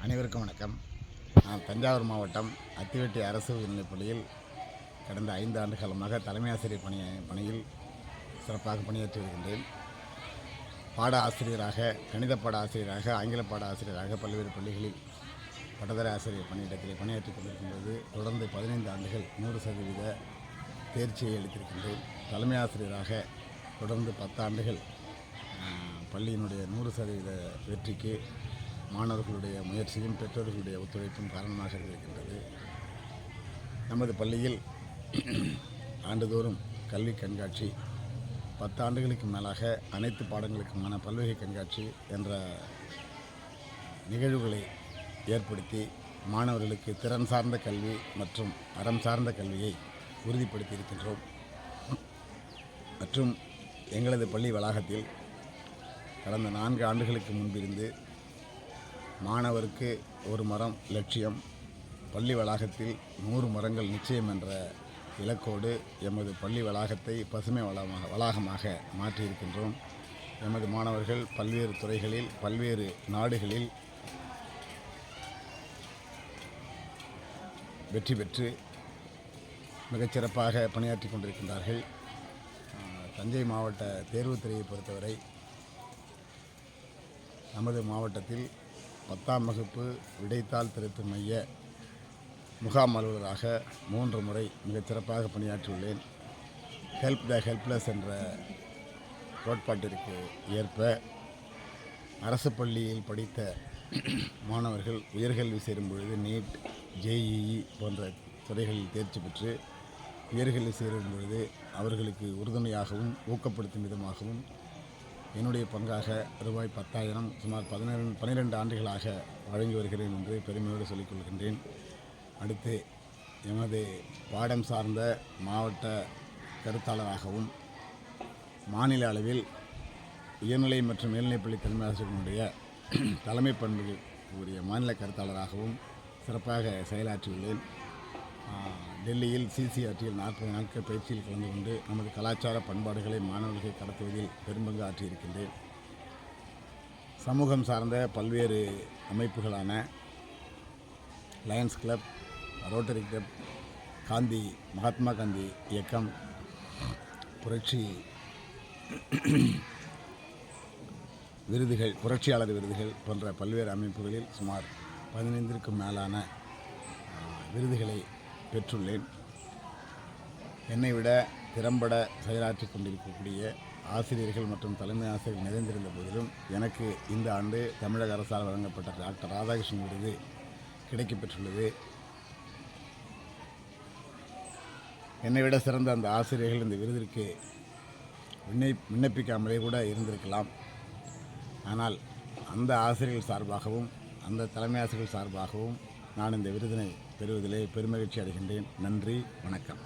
அனைவருக்கும் வணக்கம். நான் தஞ்சாவூர் மாவட்டம் அத்திவெட்டி அரசு உயர்நிலைப்பள்ளியில் கடந்த 5 ஆண்டு காலமாக தலைமை ஆசிரியர் பணியில் சிறப்பாக பணியாற்றி வருகின்றேன். பாட ஆசிரியராக, கணித பாட ஆசிரியராக, ஆங்கில பாட ஆசிரியராக பல்வேறு பள்ளிகளில் பட்டதாரி ஆசிரியர் பணியிடத்தில் பணியாற்றி கொண்டிருக்கின்றது. தொடர்ந்து 15 ஆண்டுகள் 100% தேர்ச்சியை அளித்திருக்கின்றேன். தலைமை ஆசிரியராக தொடர்ந்து 10 ஆண்டுகள் பள்ளியினுடைய 100% வெற்றிக்கு மாணவர்களுடைய முயற்சியும் பெற்றோர்களுடைய ஒத்துழைப்பும் காரணமாக இருக்கின்றது. நமது பள்ளியில் ஆண்டுதோறும் கல்வி கண்காட்சி 10 ஆண்டுகளுக்கு மேலாக அனைத்து பாடங்களுக்குமான பல்வகை கண்காட்சி என்ற நிகழ்வுகளை ஏற்படுத்தி மாணவர்களுக்கு திறன் சார்ந்த கல்வி மற்றும் அறம் சார்ந்த கல்வியை உறுதிப்படுத்தி இருக்கின்றோம். மற்றும் எங்களது பள்ளி வளாகத்தில் கடந்த 4 ஆண்டுகளுக்கு முன்பிருந்து மாணவருக்கு 1 மரம் லட்சியம், பள்ளி வளாகத்தில் 100 மரங்கள் நிச்சயம் என்ற இலக்கோடு எமது பள்ளி வளாகத்தை பசுமை வளாகமாக மாற்றியிருக்கின்றோம். எமது மாணவர்கள் பல்வேறு துறைகளில் பல்வேறு நாடுகளில் வெற்றி பெற்று மிகச்சிறப்பாக பணியாற்றி கொண்டிருக்கின்றார்கள். தஞ்சை மாவட்ட தேர்வுத்துறையை பொறுத்தவரை நமது மாவட்டத்தில் 10ஆம் வகுப்பு விடைத்தாள் திருத்தும் மைய முகாம் அலுவலராக 3 முறை மிகச்சிறப்பாக பணியாற்றியுள்ளேன். ஹெல்ப் த ஹெல்ப்லெஸ் என்ற கோட்பாட்டிற்கு ஏற்ப அரசு பள்ளியில் படித்த மாணவர்கள் உயர்கல்வி சேரும் பொழுது நீட், JEE போன்ற துறைகளில் தேர்ச்சி பெற்று உயர்கல்வி சேரும் பொழுது அவர்களுக்கு உறுதுணையாகவும் ஊக்கப்படுத்தும் விதமாகவும் என்னுடைய பங்காக ரூபாய் 10,000 சுமார் 12 ஆண்டுகளாக வழங்கி வருகிறேன் என்று பெருமையோடு சொல்லிக்கொள்கின்றேன். அடுத்து எமது பாடம் சார்ந்த மாவட்ட கருத்தாளராகவும் மாநில அளவில் உயர்நிலை மற்றும் மேல்நிலைப்பள்ளி தலைமை ஆசிரியர்களுடைய தலைமை பண்புகள் உரிய மாநில கருத்தாளராகவும் சிறப்பாக செயலாற்றியுள்ளேன். டெல்லியில் CCRTயில் 40 நாட்கள் பயிற்சியில் கலந்து கொண்டு நமது கலாச்சார பண்பாடுகளை மாணவர்களை கடத்துவதில் பெரும்பங்கு ஆற்றியிருக்கின்றேன். சமூகம் சார்ந்த பல்வேறு அமைப்புகளான Lions club, Rotary club, Mahatma Gandhi இயக்கம், புரட்சியாளர் விருதுகள் போன்ற பல்வேறு அமைப்புகளில் சுமார் 15க்கும் மேலான விருதுகளை பெற்றுள்ளேன். என்னை விட திறம்பட செயலாற்றி கொண்டிருக்கக்கூடிய ஆசிரியர்கள் மற்றும் தலைமை ஆசிரியர்கள் நிறைந்திருந்த போதிலும் எனக்கு இந்த ஆண்டு தமிழக அரசால் வழங்கப்பட்ட டாக்டர் ராதாகிருஷ்ணன் விருது கிடைக்கப்பெற்றுள்ளது. என்னை விட சிறந்த அந்த ஆசிரியர்கள் இந்த விருதிற்கு விண்ணப்பிக்காமலே கூட இருந்திருக்கலாம். ஆனால் அந்த ஆசிரியர்கள் சார்பாகவும் அந்த தலைமை ஆசிரியர்கள் சார்பாகவும் நான் இந்த விருதினை பெறுவதிலே பெருமகிழ்ச்சி அடைகின்றேன். நன்றி, வணக்கம்.